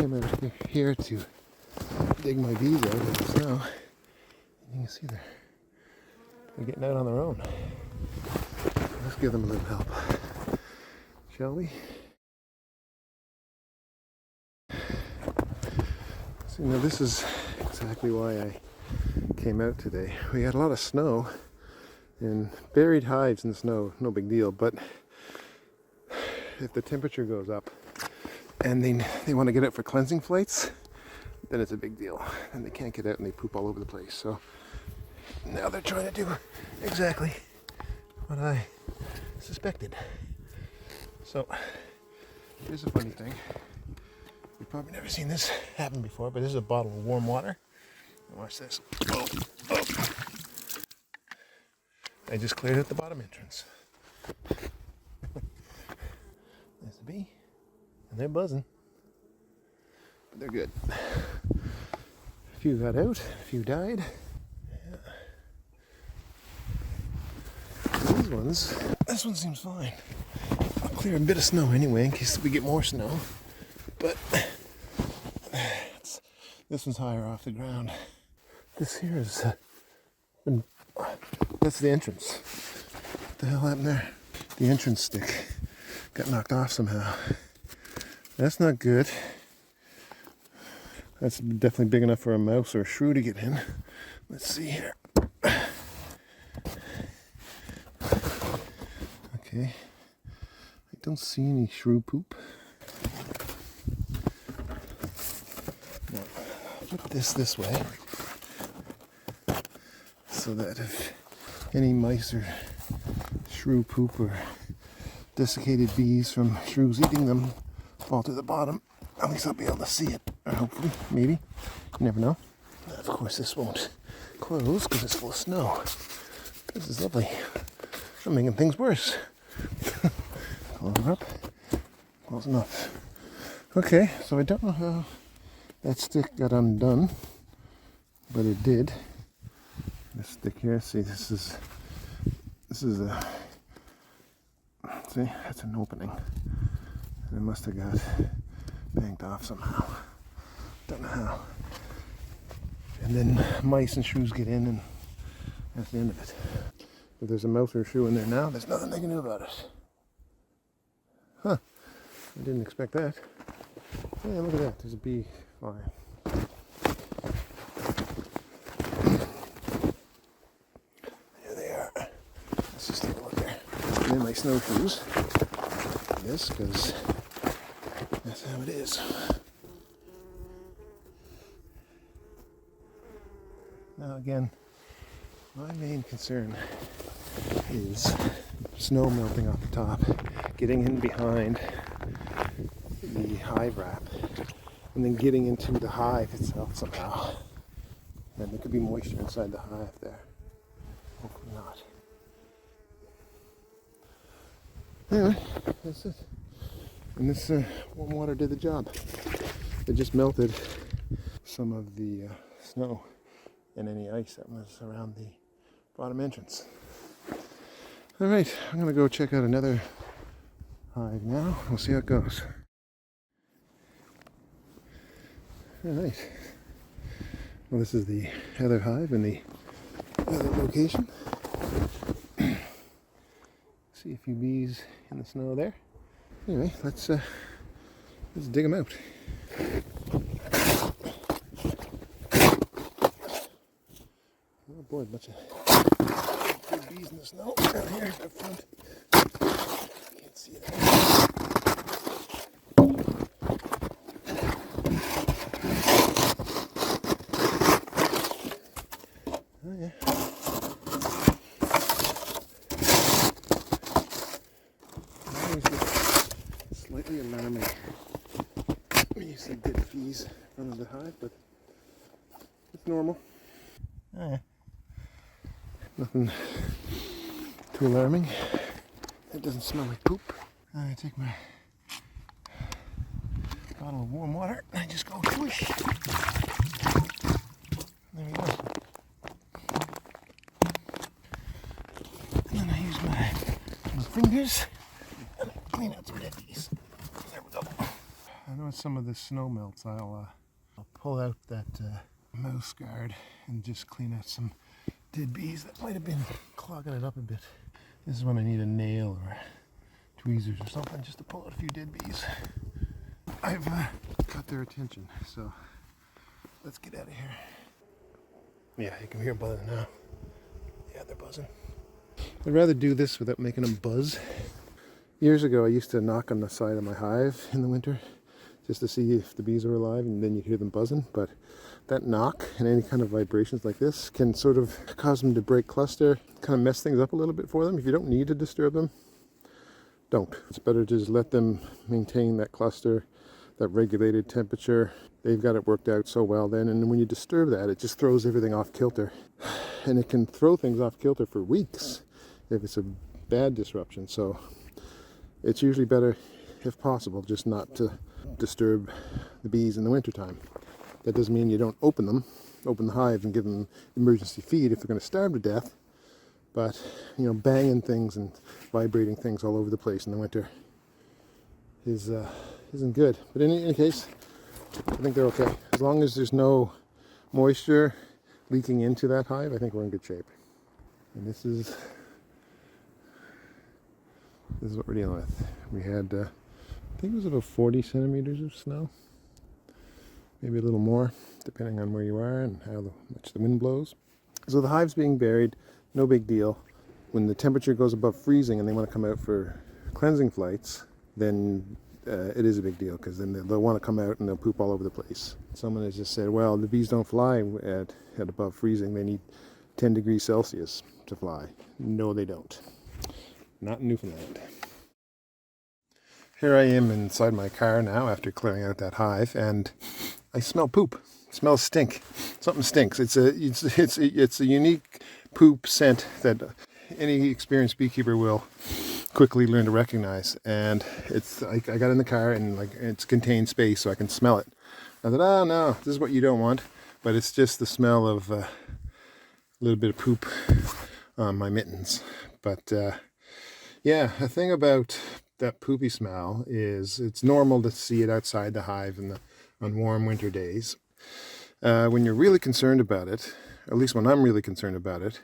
came out here to dig my bees out of the snow. And you can see they're getting out on their own. Let's give them a little help, shall we? So, you know, this is exactly why I came out today. We had a lot of snow and buried hives in the snow, no big deal, but if the temperature goes up and they want to get out for cleansing flights, then it's a big deal. And they can't get out and they poop all over the place. So now they're trying to do exactly what I suspected. So here's a funny thing. You've probably never seen this happen before, but this is a bottle of warm water. And watch this. Oh, oh. I just cleared out the bottom entrance. There's the bee. And they're buzzing. But they're good. A few got out, a few died. Yeah. These ones, this one seems fine. I'll clear a bit of snow anyway in case we get more snow. But this one's higher off the ground. This here is, that's the entrance. What the hell happened there? The entrance stick got knocked off somehow. That's not good. That's definitely big enough for a mouse or a shrew to get in. Let's see here. Okay. I don't see any shrew poop. Now, put this way so that if any mice or shrew poop or desiccated bees from shrews eating them fall to the bottom, at least I'll be able to see it. Or hopefully, maybe. You never know. Now, of course, this won't close because it's full of snow. This is lovely. I'm making things worse. Close it up. Close enough. Okay, so I don't know how that stick got undone, but it did. This stick here, see, this is a, see, that's an opening. And it must have got banked off somehow. Don't know how. And then mice and shrews get in, and that's the end of it. If there's a mouse or a shrew in there now, there's nothing they can do about it. Huh. I didn't expect that. Yeah, look at that. There's a bee flying. There they are. Let's just take a look there. And then my snowshoes. Yes, because that's how it is. Now again, my main concern is snow melting off the top, getting in behind the hive wrap, and then getting into the hive itself somehow. And there could be moisture inside the hive there. Hopefully not. Anyway, that's it. And this warm water did the job. It just melted some of the snow and any ice that was around the bottom entrance. Alright, I'm going to go check out another hive now. We'll see how it goes. Alright. Well, this is the other hive in the other location. See a few bees in the snow there. Anyway, let's dig them out. Oh boy, a bunch of big bees in the snow down here up front. Can't see it. Oh yeah. I always get slightly alarming when you see dead bees in front of the hive, but it's normal. Oh yeah. Nothing too alarming. It doesn't smell like poop. I take my bottle of warm water and I just go swish. There we go. And then I use my fingers and I clean out some dead bees. There we go. And once some of the snow melts, I'll pull out that mouse guard and just clean out some dead bees that might have been clogging it up a bit. This is when I need a nail or tweezers or something just to pull out a few dead bees. I've got their attention, so let's get out of here. Yeah, you can hear them buzzing now. Yeah, they're buzzing. I'd rather do this without making them buzz. Years ago, I used to knock on the side of my hive in the winter just to see if the bees are alive, and then you'd hear them buzzing. But that knock and any kind of vibrations like this can sort of cause them to break cluster, kind of mess things up a little bit for them. If you don't need to disturb them, don't. It's better to just let them maintain that cluster, that regulated temperature. They've got it worked out so well then, and when you disturb that, it just throws everything off kilter. And it can throw things off kilter for weeks if it's a bad disruption. So it's usually better, if possible, just not to disturb the bees in the wintertime. That doesn't mean you don't open the hive and give them emergency feed if they're going to starve to death. But, you know, banging things and vibrating things all over the place in the winter isn't good. But in any case, I think they're okay. As long as there's no moisture leaking into that hive, I think we're in good shape. And this is what we're dealing with. We had, I think it was about 40 centimeters of snow. Maybe a little more, depending on where you are and how much the wind blows. So the hive's being buried, no big deal. When the temperature goes above freezing and they want to come out for cleansing flights, then it is a big deal, because then they'll want to come out and they'll poop all over the place. Someone has just said, well, the bees don't fly at above freezing. They need 10 degrees Celsius to fly. No, they don't. Not in Newfoundland. Here I am inside my car now after clearing out that hive, and I smell poop. It smells stink. Something stinks. It's a unique poop scent that any experienced beekeeper will quickly learn to recognize. And I got in the car and it's contained space, so I can smell it. I thought, oh no, this is what you don't want. But it's just the smell of a little bit of poop on my mittens. But yeah, the thing about that poopy smell is it's normal to see it outside the hive on warm winter days. When you're really concerned about it, at least when I'm really concerned about it,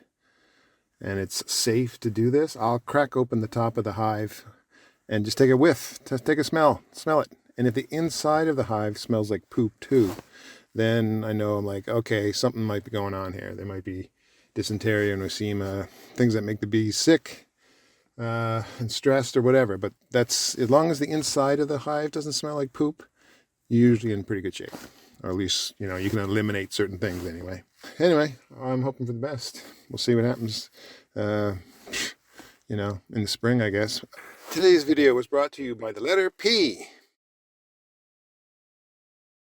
and it's safe to do this, I'll crack open the top of the hive and just take a whiff, just take a smell it. And if the inside of the hive smells like poop too, then I know, I'm like, okay, something might be going on here. There might be dysentery or nosema, things that make the bees sick and stressed or whatever. But that's, as long as the inside of the hive doesn't smell like poop, you're usually in pretty good shape. Or at least, you know, you can eliminate certain things anyway. Anyway, I'm hoping for the best. We'll see what happens, you know, in the spring, I guess. Today's video was brought to you by the letter P.